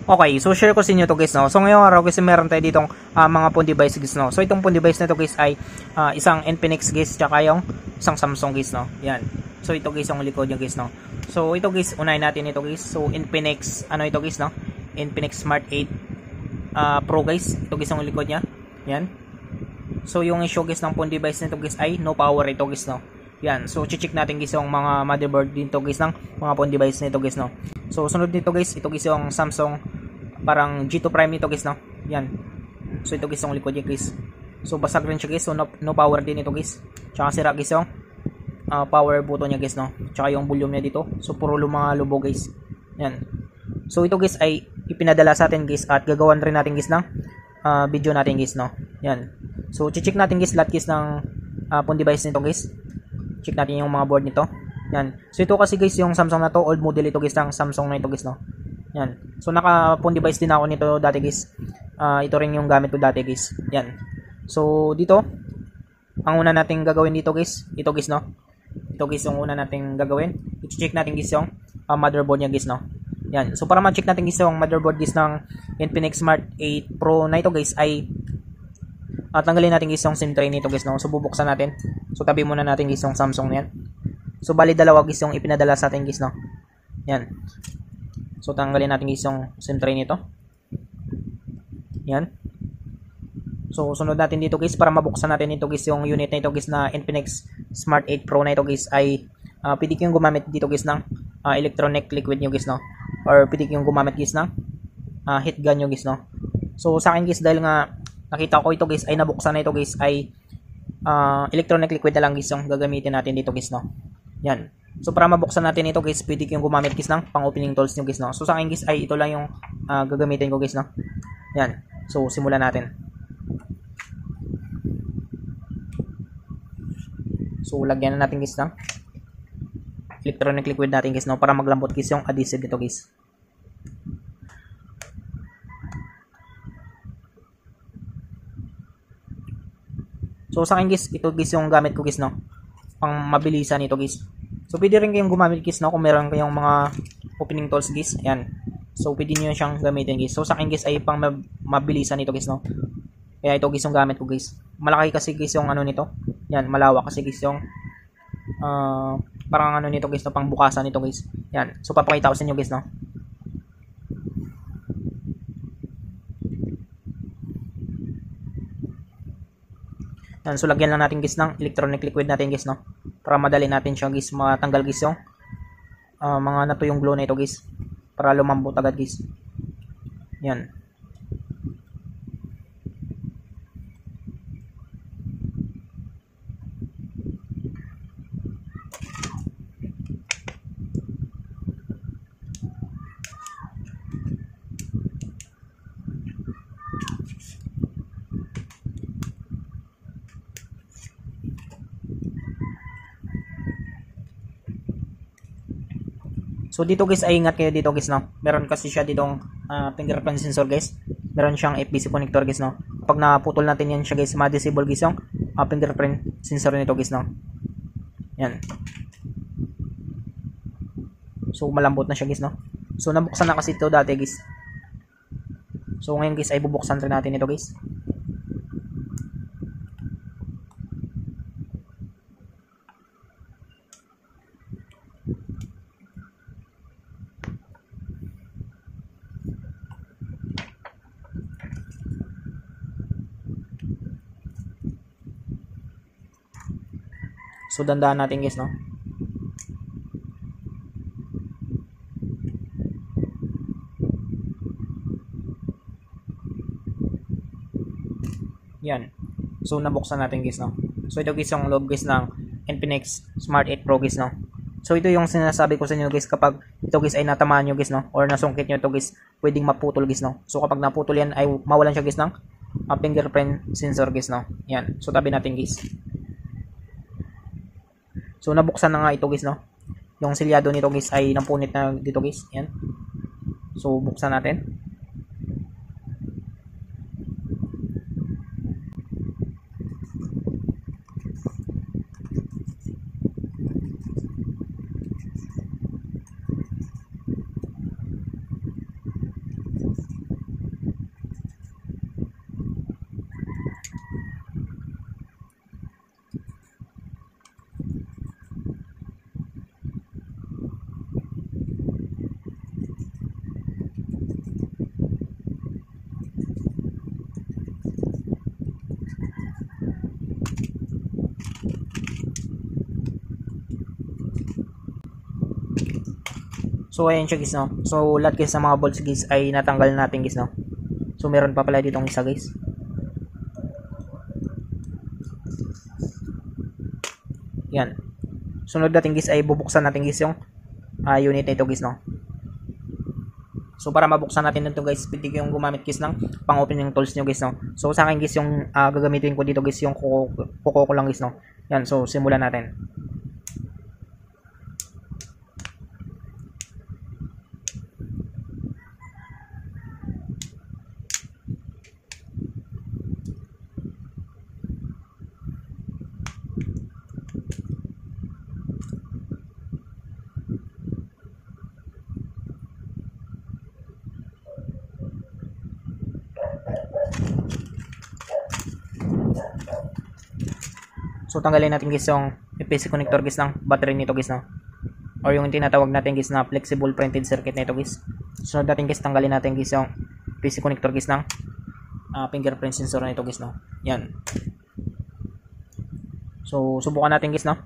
Okay, so share ko sa inyo to guys, no. So ngayong araw guys, meron tayo ditong mga phone device guys, no. So itong phone device na to guys ay isang Infinix guys, tsaka yung isang Samsung guys, no. Yan. So ito guys yung likod niya guys, no. So ito guys, unahin natin ito guys. So Infinix, ano ito guys, no. Infinix Smart 8 Pro guys. Ito guys yung likod niya. Yan. So yung issue guys ng phone device nito guys ay no power ito guys, no. Yan. So check natin guys yung mga motherboard dito guys ng mga phone device nito guys, no. So sunod nito guys, ito guys yung Samsung parang G2 Prime nito guys, no. Yan. So ito guys yung likod niya guys. So basag rin siya guys. So no power din ito guys. Tsaka sira guys yung power button niya guys, no. Tsaka yung volume niya dito. So puro lumang lubo guys. Yan. So ito guys ay ipinadala sa atin guys at gagawan rin natin guys ng video natin guys, no. Yan. So check natin guys lahat guys ng phone device nito guys. Check natin yung mga board nito. Yan. So ito kasi guys yung Samsung na to, old model ito guys ng Samsung na ito guys, no. Yan. So naka phone device din ako nito dati guys. Ito rin yung gamit ko dati guys. Yan. So dito ang una nating gagawin dito guys, ito guys, no. Ito guys yung una nating gagawin. I-check natin guys yung motherboard niya guys, no. Yan. So para ma-check natin guys yung motherboard guys ng Infinix Smart 8 Pro na ito guys ay tanggalin natin guys yung SIM tray nito guys, no. So bubuksan natin. So tabi muna natin guys yung Samsung na yan. So bali dalawa guys yung ipinadala sa atin guys, no. Yan. So tanggalin natin guys yung SIM tray nito. Yan. So sunod natin dito guys para mabuksan natin ito guys yung unit na ito guys na Infinix Smart 8 Pro na ito guys ay pwede kayong gumamit dito guys ng electronic liquid nyo guys, no. Or pwede kayong gumamit guys ng heat gun nyo guys, no. So sa akin guys dahil nga nakita ko ito guys ay nabuksan na ito guys ay electronic liquid na lang guys yung gagamitin natin dito guys, no. Yan. So para mabuksan natin ito guys, pwede kayong gumamit guys ng pang opening tools nyo guys, no. So sa akin guys ay ito lang yung gagamitin ko guys, no. Yan. So simulan natin. So lagyan na natin guys ng electronic liquid natin guys, no, para maglambot guys yung adhesive nito guys. So sa akin guys, ito guys yung gamit ko guys, no, pang mabilisan ito guys. So pwede rin kayong gumamit guys, no, kung meron kayong mga opening tools guys. Ayan. So pwede niyo siyang gamitin guys. So sa akin guys ay pang mabilisan ito guys, no. Kaya ito guys yung gamit ko guys. Malaki kasi guys yung ano nito. Yan, malawak kasi guys yung parang ano nito guys, no, pang bukasan nito guys. Yan. So papakita ko sa inyo guys, no. Yan, so lagyan lang natin guys ng electronic liquid natin guys, no, para madali natin siya guys matanggal guys yung mga natuyong glue na ito guys, para lumambot agad guys. Yan. So dito guys ay ingat kayo dito guys, no. Meron kasi siya ditong fingerprint sensor guys. Meron siyang FPC connector guys, no. Pag naputol natin yan siya guys, ma-disable guys yung fingerprint sensor nito guys, no. Yan. So malambot na siya guys, no. So nabuksan na kasi ito dati guys. So ngayon guys ay bubuksan rin natin ito guys. So dandahan natin guys, no. Yan. So nabuksan natin guys, no. So ito guys yung loob guys ng Infinix Smart 8 Pro guys, no. So ito yung sinasabi ko sa inyo guys, kapag ito guys ay natamaan nyo guys, no, or nasungkit nyo ito guys, pwedeng maputol guys, no. So kapag naputol yan ay mawalan siya guys ng fingerprint sensor guys, no. Yan. So tabi natin guys. So nabuksan na nga ito guys, no. Yung selyado nito guys ay napunit na dito guys. Yan. So buksan natin. So ayan siya guys, no. So lahat guys ng mga bolts guys ay natanggal natin guys, no. So meron pa pala ditong isa guys. Yan. Sunod natin guys ay bubuksan natin guys yung unit na ito guys, no. So para mabuksan natin ito guys, pwede yung gumamit guys ng pang-open yung tools nyo guys, no. So sa akin guys yung gagamitin ko dito guys yung kuko ko lang guys, no. Yan, so simulan natin. So tanggalin natin guys yung PC connector guys ng battery nito guys, no. Or yung tinatawag natin guys na flexible printed circuit nito guys. Sunod natin guys, tanggalin natin guys yung PC connector guys ng fingerprint sensor nito guys, no. Yan. So subukan natin guys, no.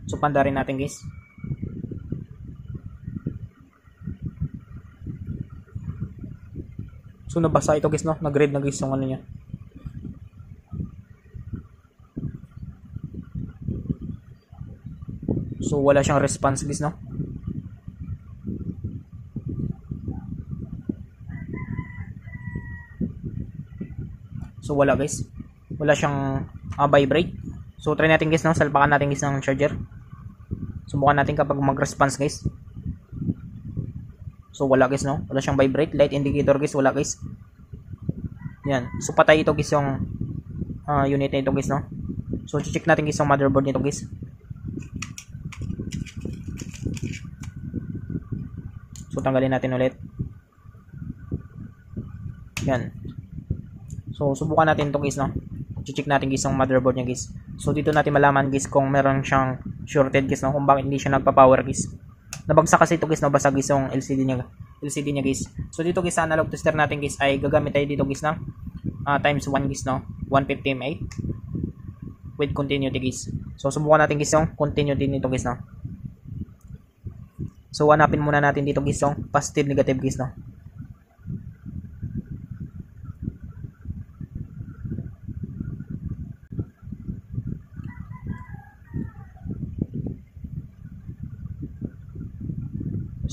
So pandarin natin guys. So nabasa ito guys, no. Nag-red na guys yung ano niya. So wala siyang response guys, no. So wala guys. Wala siyang vibrate. So try natin guys, no. Salpakan natin guys ng charger. Subukan natin kapag mag-response guys. So wala guys, no. Wala siyang vibrate. Light indicator guys, wala guys. Yan. So patay ito guys yung unit na ito guys, no. So check natin guys yung motherboard nito guys. So tanggalin natin ulit. Yan. So subukan natin ito guys, no. I-check natin guys yung motherboard niya guys. So dito natin malaman guys kung meron siyang shorted guys, no, kung bakit hindi siya nagpa-power guys. Nabagsak kasi ito guys, nabasag guys yung LCD niya guys. So dito guys sa analog tester natin guys ay gagamit tayo dito guys ng times 1 guys, no. 150 mA with continuity guys. So subukan natin guys yung continuity nito guys, no. So hanapin muna natin dito guys yung positive negative guys, no.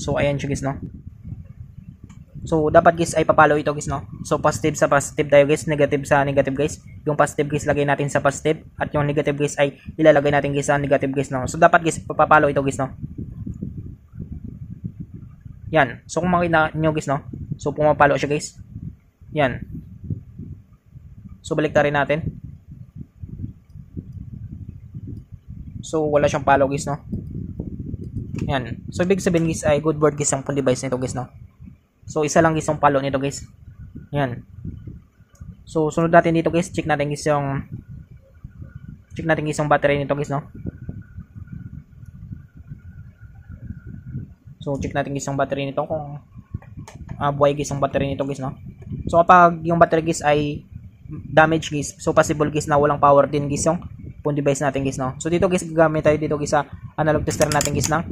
So ayan siya guys, no. So dapat guys ay papalo ito guys, no. So positive sa positive tayo guys, negative sa negative guys. Yung positive guys lagay natin sa positive at yung negative guys ay ilalagay natin guys sa negative guys, no. So dapat guys papalo ito guys, no. Yan. So kung makita nyo guys, no. So pumapalo siya guys. Yan. So baliktarin natin. So wala siyang palo guys, no. Yan. So ibig sabihin guys ay good board guys ang phone device nito guys, no. So isa lang guys yung palo nito guys. Yan. So sunod natin dito guys, check natin guys yung battery nito guys, no. So check natin guys yung battery nito kung buhay guys yung battery nito guys, no. So kapag yung battery guys ay damage guys, so possible guys na walang power din guys yung phone device natin guys, no. So dito guys gagamit tayo dito guys sa analog tester natin guys ng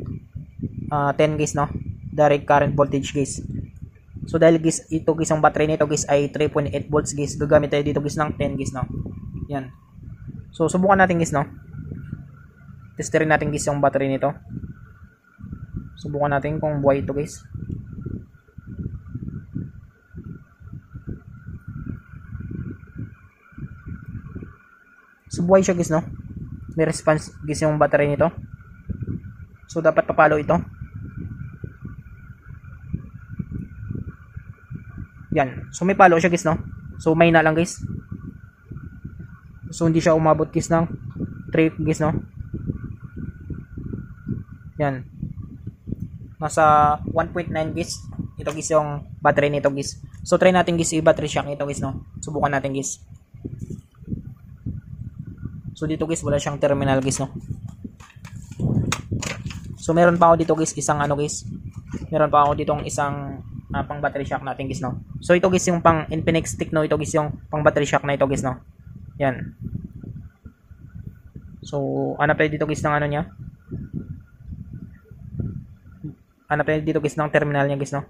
10 guys, no, direct current voltage guys. So dahil guys ito guys ang battery nito guys ay 3.8 volts guys, gagamit tayo dito guys ng 10 guys, no. Yan. So subukan natin guys, no. Testerin natin guys yung battery nito. Subukan natin kung buhay ito guys. So buhay siya guys, no. May response guys yung battery nito. So dapat papalo ito. Yan. So may palo siya guys, no. So may na lang guys. So hindi siya umabot guys ng 3 guys, no. Yan. Nasa 1.9 guys. Ito guys yung battery nito guys. So try natin guys i-battery shock ito guys, no. Subukan natin guys. So dito guys wala siyang terminal guys, no. So meron pa ako dito guys isang ano guys. Meron pa ako ditong isang pang battery shock natin guys, no. So ito guys yung pang Infinix Techno, ito guys yung pang battery shock na ito guys, no. Yan. So hanap tayo dito guys ng ano niya. hanap tayo dito guys ng terminal niya guys, no.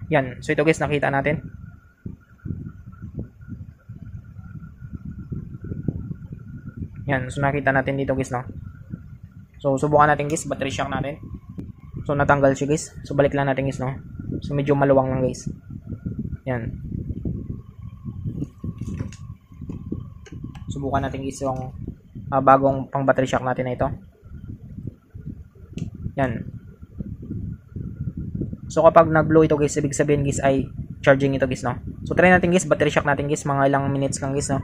Yan. So ito guys, nakita natin. Yan. So nakita natin dito guys, no. So subukan natin guys, battery shock natin. So natanggal siya guys. So balik lang natin guys, no. So medyo maluwang lang guys. Yan. Subukan natin guys yung bagong pang battery shock natin na ito. Yan. So kapag nag-blow ito guys, ibig sabihin guys ay charging ito guys, no. So try natin guys, battery shock natin guys, mga ilang minutes lang guys, no.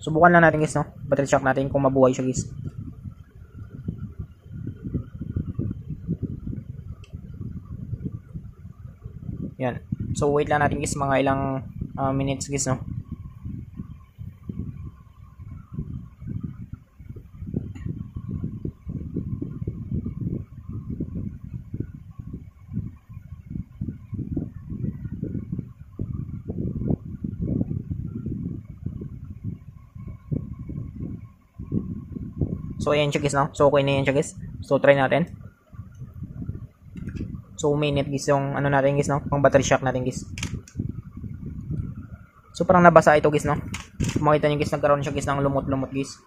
Subukan lang natin guys, no. Battery shock natin kung mabuhay siya guys. Yan. So wait lang natin guys, mga ilang minutes guys, no. So ayan siya guys, no. So okay na yan siya guys. So try natin. So minute guys yung ano natin guys, no. Pang battery shock natin guys. So parang nabasa ito guys, no. Kung makita nyo guys, nagkaroon siya guys ng lumot-lumot guys.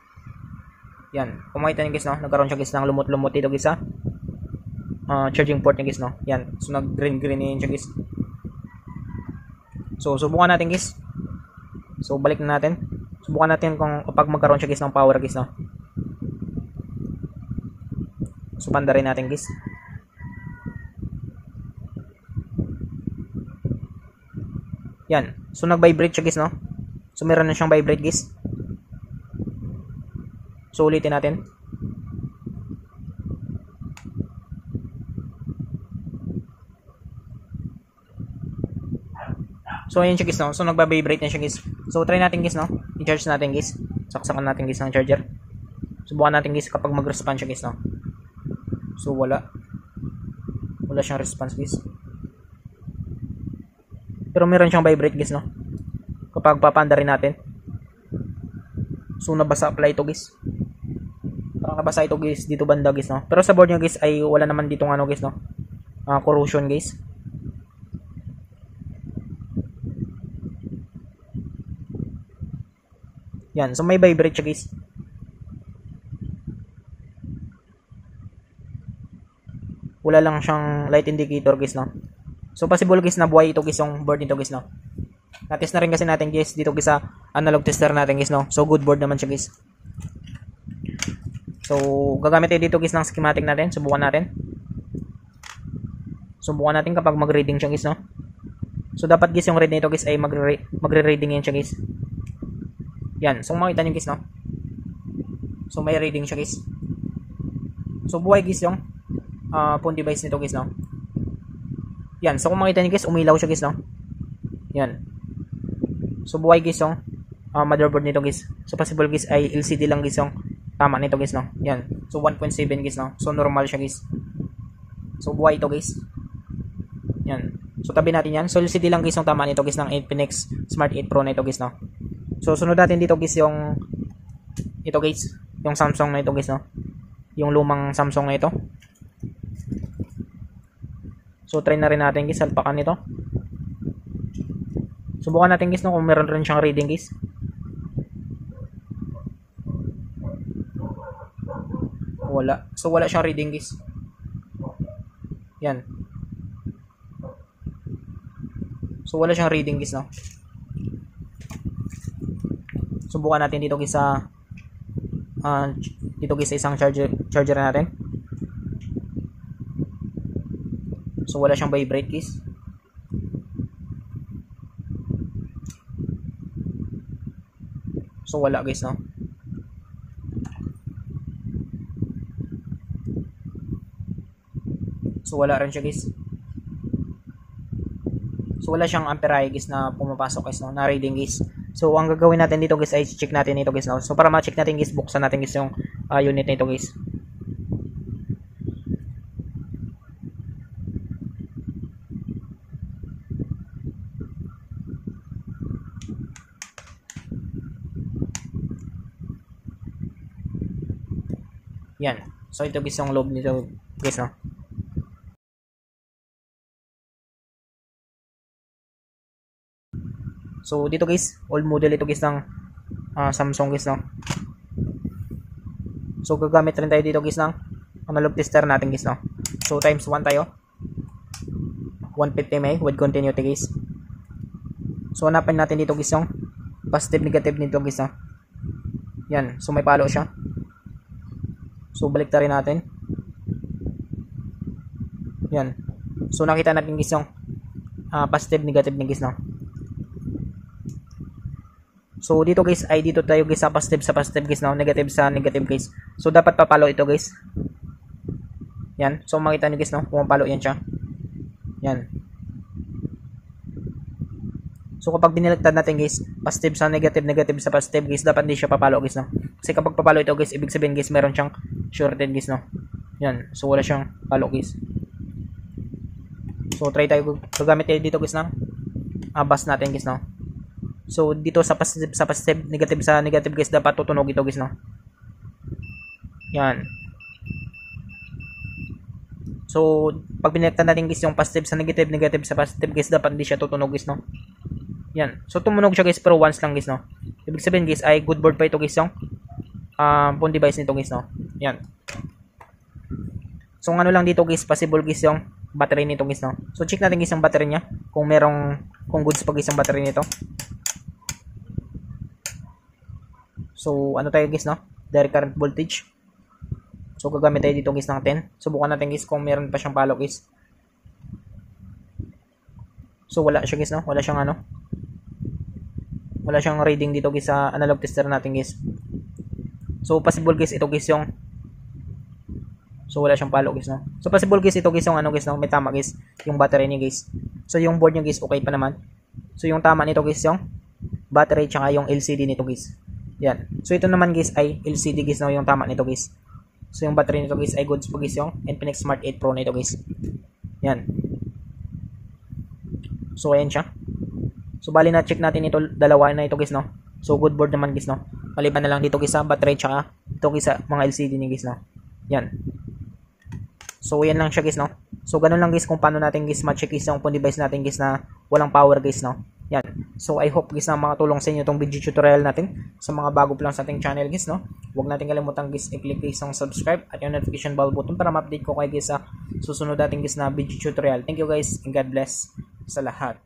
Yan. Kung makita nyo guys, no, nagkaroon siya guys ng lumot-lumot dito guys, ha. Charging port niya guys, no. Yan. So nag green yan siya guys. So subukan natin guys. So balik na natin. Subukan natin kung kapag magkaroon siya guys ng power guys, no. So panda rin natin guys. Yan. So nag-vibrate siya guys, no. So meron na siyang vibrate guys. So ulitin natin. So ayan siya guys, no. So nagba-vibrate na siya guys. So try natin guys, no. I-charge natin guys. Saksakan natin guys ng charger. Subukan natin guys kapag mag-respond siya guys, no. So wala siyang response guys. Pero meron siyang vibrate guys, no. Kapag papanda rin natin. So nabasa pala ito guys. Parang nabasa ito guys dito banda guys, no. Pero sa board niya guys ay wala naman dito ano guys, no. Corrosion guys. Yan, so may vibrate siya guys. Wala lang siyang light indicator guys, no. So possible guys na buhay ito guys yung board nito guys, no. Na-test na rin kasi natin guys dito guys sa analog tester natin guys, no. So good board naman siya guys. So gagamit tayo dito guys ng schematic natin. Subukan natin. Subukan natin kapag mag-reading siya guys, no. So dapat guys yung read nito guys ay magre-reading yan siya guys. Yan, so makita niyo guys, no. So may reading siya guys. So buhay guys yung phone device nito guys, no. Yan, so kung makita niyo guys, umilaw siya guys, no. Yan. So buhay guys yung motherboard nito guys. So possible guys ay LCD lang guys yung tama nito guys, no. Yan. So 1.7 guys, no. So normal siya guys. So buhay ito guys. Yan. So tabi natin yan. So LCD lang guys yung tama nito guys ng Infinix Smart 8 Pro na ito guys, no. So sunod natin dito guys yung ito guys, yung Samsung na ito guys, no. Yung lumang Samsung na ito. So try na rin natin guys salpakan nito. Subukan natin guys, no, kung meron rin siyang reading guys. Wala. So wala siyang reading guys. Yan. So wala siyang reading guys, no. Subukan natin dito guys sa dito guys sa isang charger natin. So wala siyang vibrate guys. So wala guys, no. So wala rin siya guys. So wala siyang amperahe guys na pumapasok guys, no, na reading guys. So ang gagawin natin dito guys ay check natin ito guys, no. So para ma-check natin guys, buksan natin guys yung unit nito guys. Yan. So ito guys yung loob nito guys, no. So dito guys, old model ito guys ng Samsung guys, no. So gagamit rin tayo dito guys ng analog tester natin guys, no. So times 1 tayo. 150 mA with continuity guys. So hanapin natin dito guys yung positive negative nito guys, no. Yan. So may palo siya. So balik ta rin natin. Yan. So nakita natin guys yung positive negative ni guys, no. So dito guys ay dito tayo guys sa positive guys, no, negative sa negative guys. So dapat papalo ito guys. Yan. So makita niyo guys, no, pumapalo yan siya. Yan. So kapag diniligtad natin guys, positive sa negative, negative sa positive guys, dapat hindi siya papalo guys, no. Kasi kapag papalo ito guys, ibig sabihin guys meron siyang shorted guys, no. Yan. So wala siyang palo guys. So try tayo gagamit tayo dito guys ng bus natin guys, no. So dito sa positive, negative sa negative guys, dapat tutunog ito guys, no. Yan. So pag binaliktad natin guys yung positive sa negative, negative sa positive guys, dapat hindi siya tutunog guys, no. Yan. So tumunog siya guys pero once lang guys, no. Ibig sabihin guys ay good board pa ito guys yung phone device nito guys, no. Yan. So ano lang dito guys, possible guys yung battery nito guys, no. So check natin guys yung battery niya kung kung goods pa guys yung battery nito. So, ano tayo guys, no? Direct current voltage. So, gagamit tayo dito guys ng 10. Subukan natin guys kung meron pa siyang palo guys. So, wala siya guys, no? Wala siyang wala siyang reading dito guys sa analog tester natin guys. So, possible guys ito guys yung so, wala siyang palo guys, no? So, possible guys ito guys yung guys, no? May tama guys yung battery niya guys. So, yung board niya guys okay pa naman. So, yung tama nito guys yung battery tsaka yung LCD nito guys. Yan. So ito naman guys ay LCD guys, no, yung tama nito guys. So yung battery nito guys ay goods pa guys yung Infinix Smart 8 Pro nito guys. Yan. So ayan siya. So bali na check natin ito dalawa na ito guys, no. So good board naman guys, no. Maliban na lang dito guys sa battery tsaka ito guys sa mga LCD ni guys, no. Yan. So yan lang siya guys, no. So ganun lang guys kung paano natin guys ma-check guys yung phone device natin guys na walang power guys, no. Yan. So I hope guys na makatulong sa inyo itong video tutorial natin sa mga bago pa lang sa ating channel guys, no. Huwag natin kalimutan guys i-click guys ang subscribe at yung notification bell button para ma-update ko kayo guys sa susunod natin guys na video tutorial. Thank you guys and God bless sa lahat.